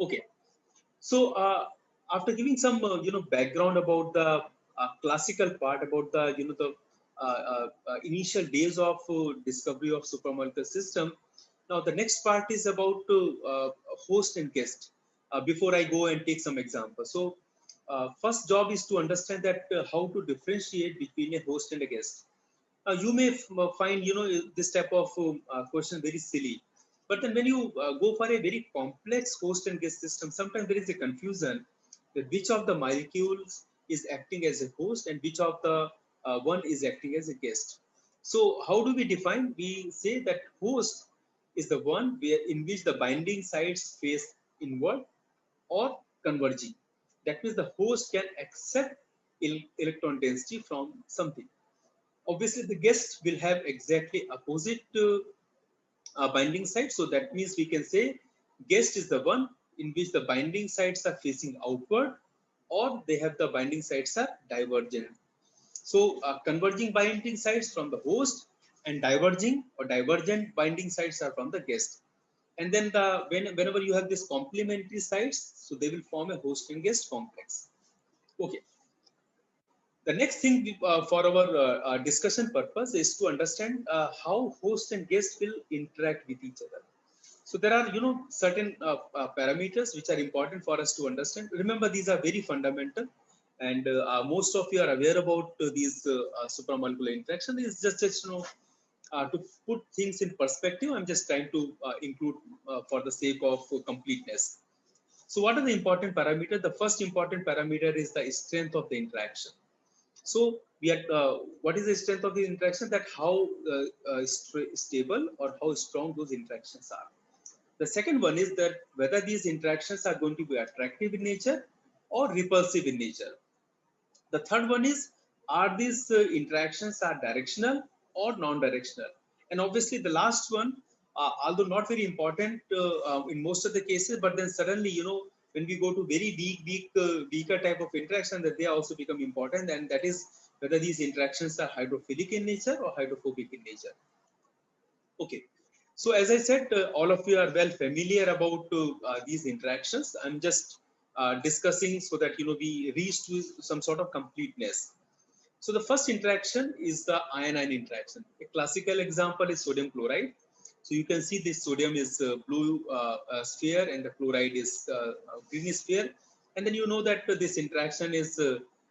Okay. So after giving some background about the classical part about the initial days of discovery of supramolecular system, now the next part is about host and guest. Before I go and take some examples, so first job is to understand that how to differentiate between a host and a guest. You may find this type of question very silly, but then when you go for a very complex host and guest system, sometimes there is a confusion that which of the molecules is acting as a host and which of the one is acting as a guest. So how do we define? We say that host is the one where in which the binding sites face inward or converging. That means the host can accept electron density from something. Obviously the guest will have exactly opposite binding site, so that means we can say guest is the one in which the binding sites are facing outward or they have the binding sites are divergent. So converging binding sites from the host and diverging or divergent binding sites are from the guest. And then whenever you have this complementary sites, so they will form a host and guest complex. Okay. The next thing for our discussion purpose is to understand how host and guest will interact with each other. So there are, certain parameters which are important for us to understand. Remember, these are very fundamental, and most of you are aware about these supramolecular interaction. Is just to put things in perspective. I'm just trying to include for the sake of completeness. So what are the important parameters? The first important parameter is the strength of the interaction. So we are, what is the strength of the interaction? That how stable or how strong those interactions are. The second one is that whether these interactions are going to be attractive in nature or repulsive in nature. The third one is, are these interactions are directional or non-directional? And obviously the last one, although not very important in most of the cases, but then suddenly, when we go to very weaker type of interaction, that they also become important, and that is whether these interactions are hydrophilic in nature or hydrophobic in nature. Okay. So as I said, all of you are well familiar about these interactions. I'm just discussing so that we reach to some sort of completeness. So the first interaction is the ion-ion interaction. A classical example is sodium chloride. So you can see this sodium is blue sphere and the chloride is green sphere. And then you know that this interaction is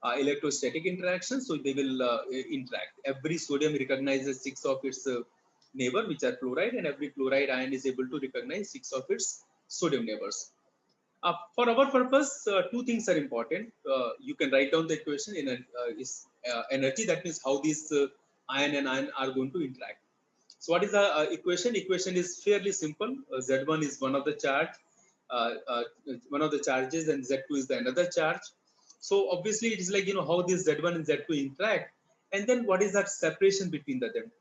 electrostatic interaction. So they will interact. Every sodium recognizes 6 of its neighbor, which are chloride, and every chloride ion is able to recognize 6 of its sodium neighbors. For our purpose, two things are important. You can write down the equation in energy. That means how these ion and ion are going to interact. So what is the equation? Equation is fairly simple. Z1 is one of the charge, one of the charges, and Z2 is the another charge. So obviously it is like how this Z1 and Z2 interact, and then what is that separation between the two?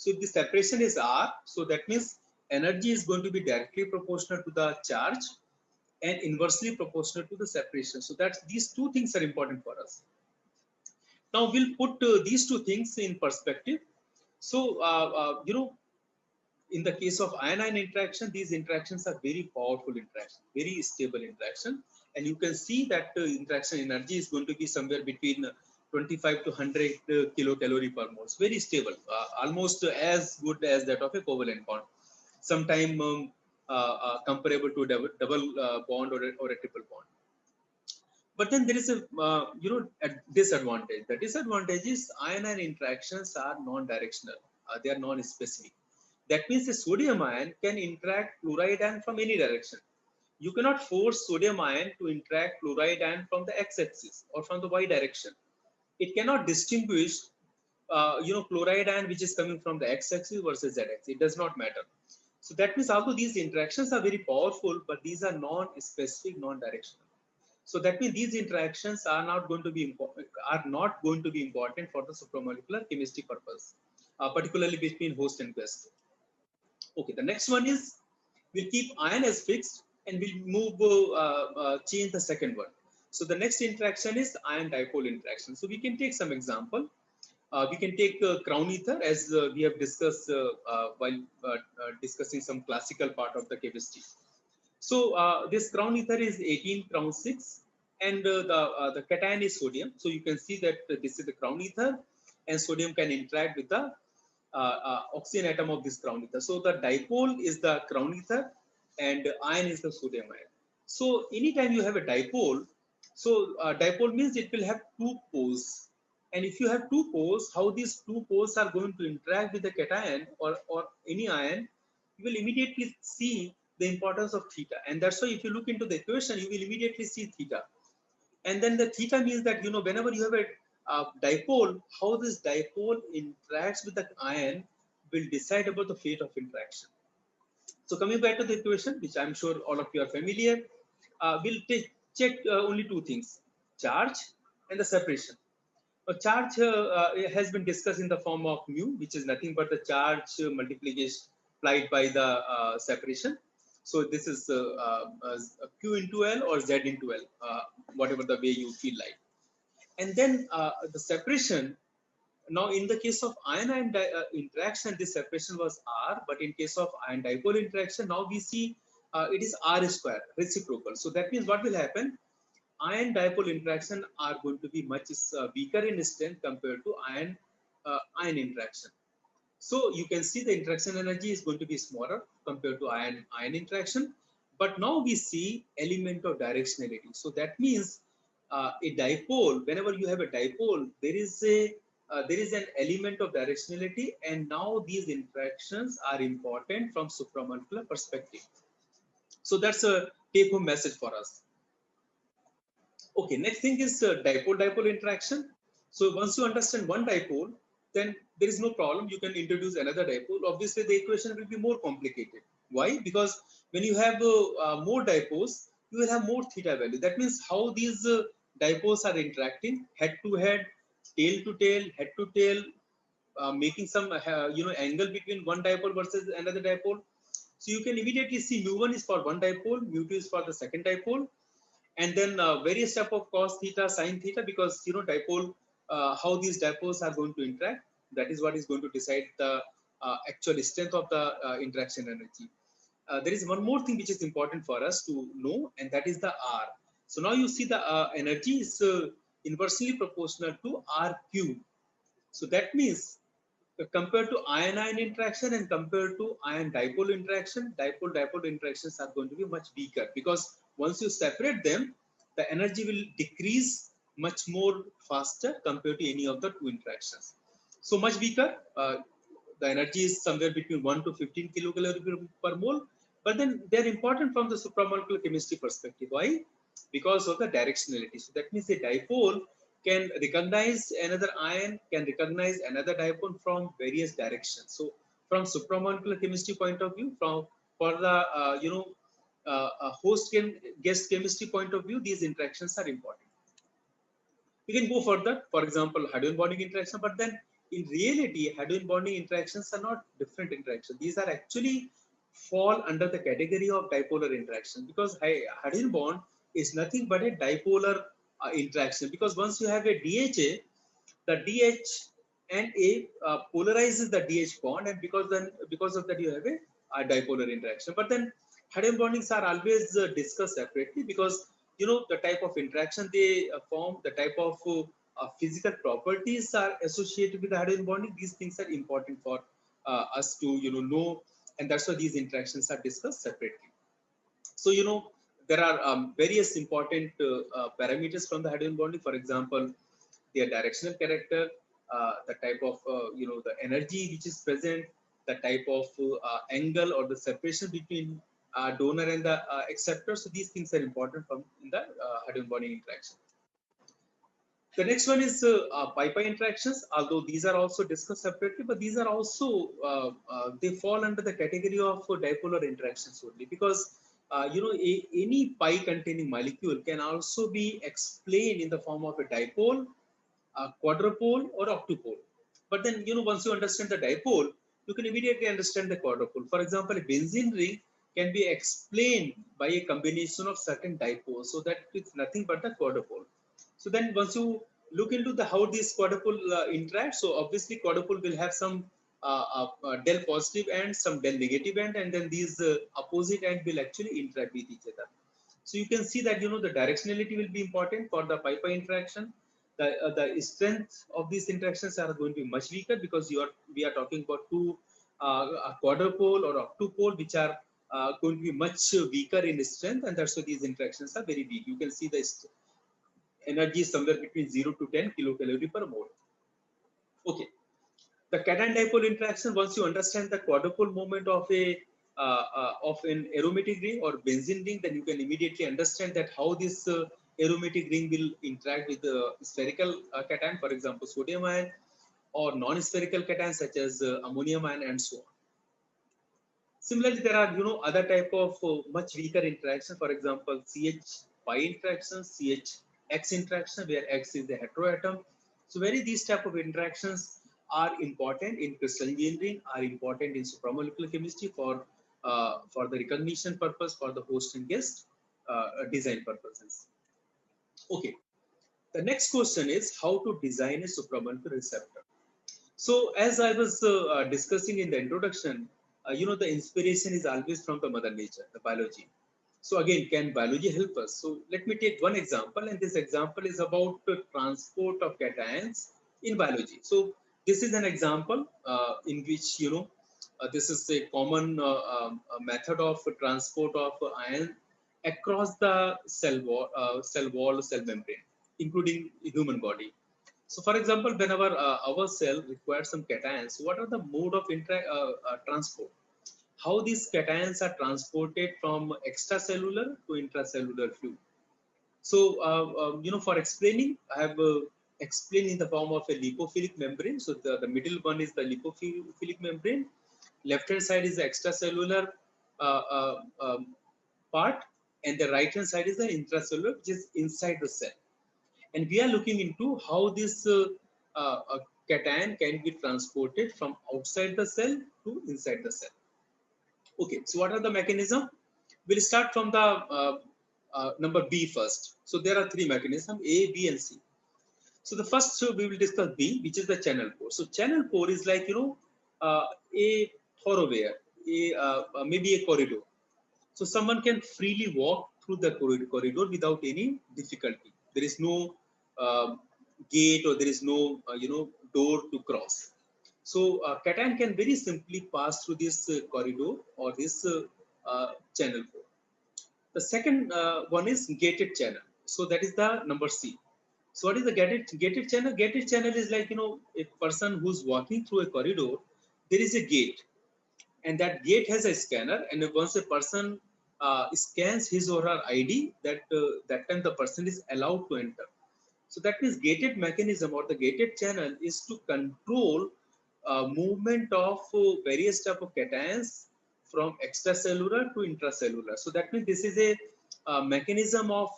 So if the separation is R, so that means energy is going to be directly proportional to the charge and inversely proportional to the separation. So that's these two things are important for us. Now we'll put these two things in perspective. So in the case of ion-ion interaction, these interactions are very powerful interaction, very stable interaction, and you can see that interaction energy is going to be somewhere between 25 to 100 kilocalorie per mole. It's very stable, almost as good as that of a covalent bond. Sometime comparable to a double bond or a triple bond. But then there is a a disadvantage. The disadvantage is ion-ion interactions are non-directional. They are non-specific. That means the sodium ion can interact chloride ion from any direction. You cannot force sodium ion to interact chloride ion from the x-axis or from the y direction. It cannot distinguish chloride ion which is coming from the x-axis versus z-axis. It does not matter. So that means although these interactions are very powerful, but these are non-specific, non-directional. So that means these interactions are not going to be important for the supramolecular chemistry purpose, particularly between host and guest. Okay, the next one is we'll keep ion as fixed and we'll move change the second one. So the next interaction is ion dipole interaction. So we can take some example. We can take crown ether as we have discussed while discussing some classical part of the chemistry. So this crown ether is 18 crown 6, and the cation is sodium. So you can see that this is the crown ether, and sodium can interact with the oxygen atom of this crown ether. So the dipole is the crown ether, and ion is the sodium ion. So anytime you have a dipole, so dipole means it will have two poles. And if you have two poles, how these two poles are going to interact with the cation or any ion, you will immediately see the importance of theta. And that's why if you look into the equation, you will immediately see theta. And then the theta means that, whenever you have a dipole, how this dipole interacts with the ion will decide about the fate of interaction. So coming back to the equation, which I'm sure all of you are familiar, we'll check only two things: charge and the separation. A charge has been discussed in the form of mu, which is nothing but the charge multiplication applied by the separation. So this is Q into L or Z into L, whatever the way you feel like. And then the separation. Now, in the case of ion-ion interaction, this separation was R, but in case of ion dipole interaction, now we see it is R square, reciprocal. So that means what will happen? Ion dipole interaction are going to be much weaker in strength compared to ion interaction. So you can see the interaction energy is going to be smaller compared to ion interaction. But now we see element of directionality. So that means a dipole, whenever you have a dipole, there is an element of directionality, and now these interactions are important from supramolecular perspective. So that's a take-home message for us. Okay, next thing is dipole-dipole interaction. So once you understand one dipole, then there is no problem. You can introduce another dipole. Obviously, the equation will be more complicated. Why? Because when you have more dipoles, you will have more theta value. That means how these dipoles are interacting, head to head, tail to tail, head to tail, making some angle between one dipole versus another dipole. So you can immediately see mu1 is for one dipole, mu2 is for the second dipole, and then various type of cos theta, sin theta, because dipole, how these dipoles are going to interact, that is what is going to decide the actual strength of the interaction energy. There is one more thing which is important for us to know, and that is the R. So now you see the energy is inversely proportional to R cube. So that means compared to ion-ion interaction and compared to ion dipole interaction, dipole-dipole interactions are going to be much weaker, because once you separate them, the energy will decrease much more faster compared to any of the two interactions. So much weaker. The energy is somewhere between 1 to 15 kilocalorie per mole, but then they're important from the supramolecular chemistry perspective. Why? Because of the directionality. So that means a dipole can recognize another ion, can recognize another dipole from various directions. So from supramolecular chemistry point of view, for the host guest chemistry point of view, these interactions are important. We can go further, for example, hydrogen bonding interaction, but then in reality, hydrogen bonding interactions are not different interactions. These are actually fall under the category of dipolar interaction, because hydrogen bond is nothing but a dipolar interaction, because once you have a DHA, the DH and A polarizes the DH bond, and because of that you have a dipolar interaction. But then hydrogen bondings are always discussed separately, because the type of interaction they form, the type of physical properties are associated with the hydrogen bonding. These things are important for us to know, and that's why these interactions are discussed separately. So there are various important parameters from the hydrogen bonding. For example, their directional character, the type of the energy which is present, the type of angle or the separation between donor and the acceptor. So these things are important in the hydrogen bonding interaction. The next one is pi-pi interactions. Although these are also discussed separately, but these are also they fall under the category of dipolar interactions only, because any pi containing molecule can also be explained in the form of a dipole, a quadrupole, or octupole. But then once you understand the dipole, you can immediately understand the quadrupole. For example, a benzene ring can be explained by a combination of certain dipoles, so that it's nothing but the quadrupole. So then once you look into how these quadrupole interact, so obviously quadrupole will have some del positive end, some del negative end, and then these opposite end will actually interact with each other. So you can see that the directionality will be important for the pi-pi interaction. The strength of these interactions are going to be much weaker because we are talking about two a quadrupole or octupole which are going to be much weaker in strength, and that's why these interactions are very weak. You can see the energy is somewhere between 0 to 10 kilocalorie per mole. Okay. The cation dipole interaction, once you understand the quadrupole moment of an aromatic ring or benzene ring, then you can immediately understand that how this aromatic ring will interact with the spherical cation, for example, sodium ion, or non-spherical cations such as ammonium ion and so on. Similarly, there are other type of much weaker interaction. For example, CH pi interaction, CH-X interaction, where X is the heteroatom. So, very these type of interactions are important in crystal engineering, are important in supramolecular chemistry for the recognition purpose, for the host and guest design purposes. Okay. The next question is how to design a supramolecular receptor. So, as I was discussing in the introduction, the inspiration is always from the mother nature, the biology. So again, can biology help us? So let me take one example, and this example is about the transport of cations in biology. So this is an example in which this is a common method of transport of ion across the cell wall, cell membrane, including human body. So, for example, whenever our cell requires some cations, what are the mode of transport? How these cations are transported from extracellular to intracellular fluid. So, for explaining, I have explained in the form of a lipophilic membrane. So, the middle one is the lipophilic membrane. Left hand side is the extracellular part, and the right hand side is the intracellular, which is inside the cell. And we are looking into how this cation can be transported from outside the cell to inside the cell. Okay, so what are the mechanism? We'll start from the number B first. So there are three mechanisms, A, B, and C. So the first we will discuss B, which is the channel pore. So channel pore is like a thoroughfare, maybe a corridor. So someone can freely walk through the corridor without any difficulty. There is no gate or there is no door to cross. So cation can very simply pass through this corridor or this channel pore. The second one is gated channel. So that is the number C. So what is the gated channel? Gated channel is like a person who's walking through a corridor. There is a gate, and that gate has a scanner. And once a person scans his or her ID, that time the person is allowed to enter. So that means gated mechanism or the gated channel is to control movement of various type of cations from extracellular to intracellular. So that means this is a mechanism of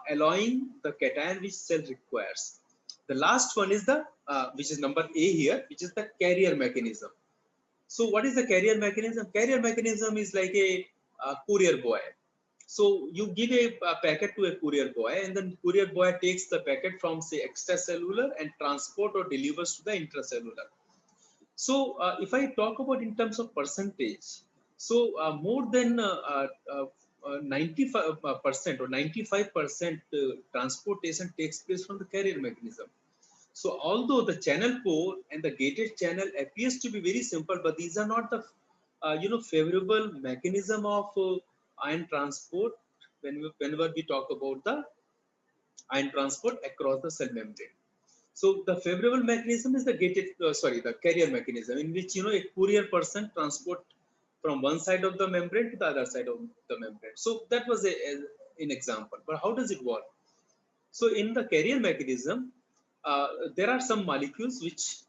allowing the cation which cell requires. The last one is the which is number A here, which is the carrier mechanism. So what is the carrier mechanism? Carrier mechanism is like a courier boy. So you give a packet to a courier boy, and then courier boy takes the packet from say extracellular and transport or delivers to the intracellular. So if I talk about in terms of percentage, so more than 95% or 95% transportation takes place from the carrier mechanism. So although the channel pore and the gated channel appears to be very simple, but these are not the favorable mechanism of ion transport whenever we talk about the ion transport across the cell membrane. So the favorable mechanism is the the carrier mechanism, in which a courier person transport from one side of the membrane to the other side of the membrane. So that was an example. But how does it work? So in the carrier mechanism, there are some molecules which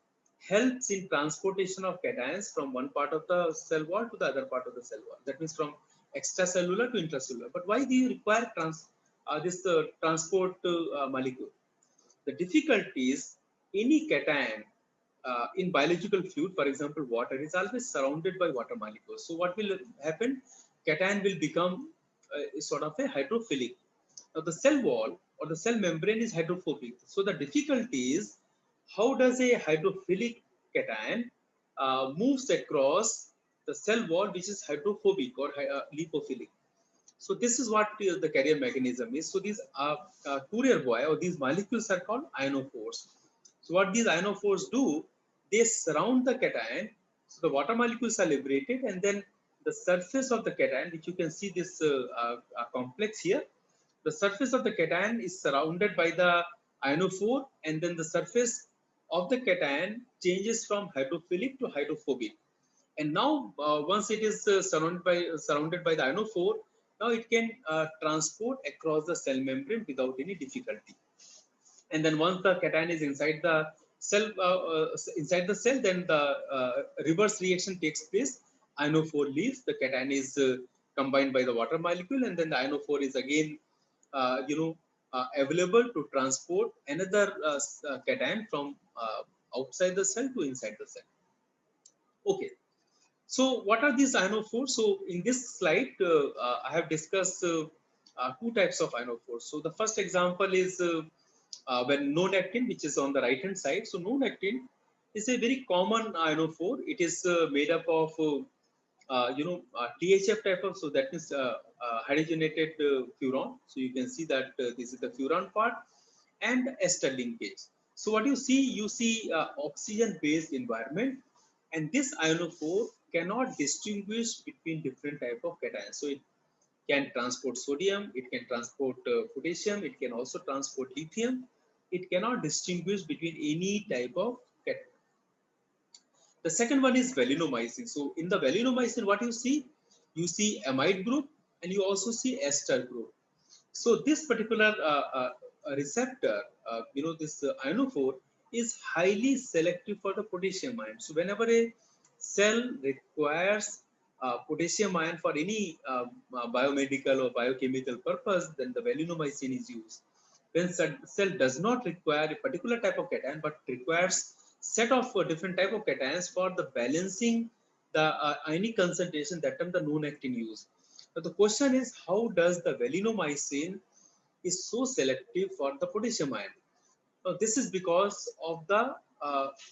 helps in transportation of cations from one part of the cell wall to the other part of the cell wall. That means from extracellular to intracellular. But why do you require this transport molecule? The difficulty is any cation in biological fluid, for example, water, is always surrounded by water molecules. So what will happen? Cation will become sort of a hydrophilic. Now the cell wall or the cell membrane is hydrophobic. So the difficulty is how does a hydrophilic cation moves across the cell wall, which is hydrophobic or lipophilic. So this is what the carrier mechanism is. So these courier buoy or these molecules are called ionophores. So what these ionophores do, they surround the cation. So the water molecules are liberated, and then the surface of the cation, which you can see this complex here, the surface of the cation is surrounded by the ionophore, and then the surface of the cation changes from hydrophilic to hydrophobic. And now once it is surrounded by the ionophore, now it can transport across the cell membrane without any difficulty. And then once the cation is inside the cell, then the reverse reaction takes place. Ionophore leaves, the cation is combined by the water molecule, and then the ionophore is again available to transport another cation from outside the cell to inside the cell. Okay. So what are these ionophores? So in this slide, I have discussed two types of ionophores. So the first example is when no-nectin, which is on the right hand side. So no-nectin is a very common ionophore. It is made up of THF type of, so that means hydrogenated furan. So you can see that this is the furan part and ester linkage. So what you see oxygen-based environment, and this ionophore cannot distinguish between different type of cations. So it can transport sodium, it can transport potassium, it can also transport lithium. It cannot distinguish between any type of cation. The second one is valinomycin. So in the valinomycin, what you see amide group and you also see ester group. So this particular receptor, this ionophore is highly selective for the potassium ion. So whenever a cell requires potassium ion for any biomedical or biochemical purpose, then the valinomycin is used. When cell does not require a particular type of cation but requires set of different type of cations for the balancing the ionic concentration, that time the no-nectin use. Now the question is, how does the valinomycin is so selective for the potassium ion? Now this is because of the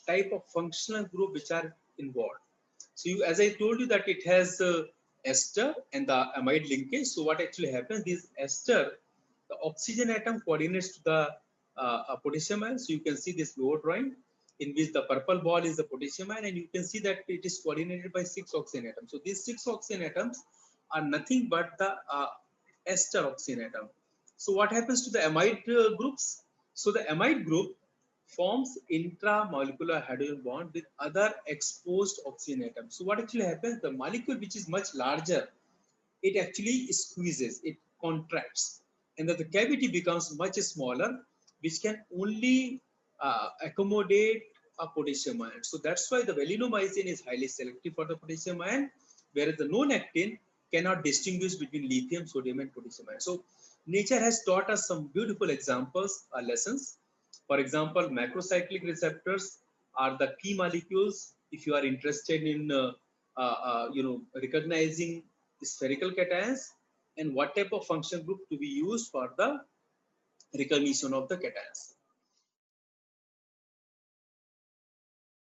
type of functional group which are involved. So as I told you that it has ester and the amide linkage. So what actually happens, this ester, the oxygen atom coordinates to the potassium ion. So you can see this lower drawing in which the purple ball is the potassium ion, and you can see that it is coordinated by 6 oxygen atoms. So these 6 oxygen atoms are nothing but the ester oxygen atom. So what happens to the amide groups? So the amide group forms intramolecular hydrogen bond with other exposed oxygen atoms. So what actually happens? The molecule which is much larger, it actually squeezes, it contracts, and that the cavity becomes much smaller, which can only accommodate a potassium ion. So that's why the valinomycin is highly selective for the potassium ion, whereas the no-nectin cannot distinguish between lithium, sodium, and potassium ion. So nature has taught us some beautiful examples, lessons. For example, macrocyclic receptors are the key molecules if you are interested in recognizing spherical cations and what type of function group to be used for the recognition of the cations.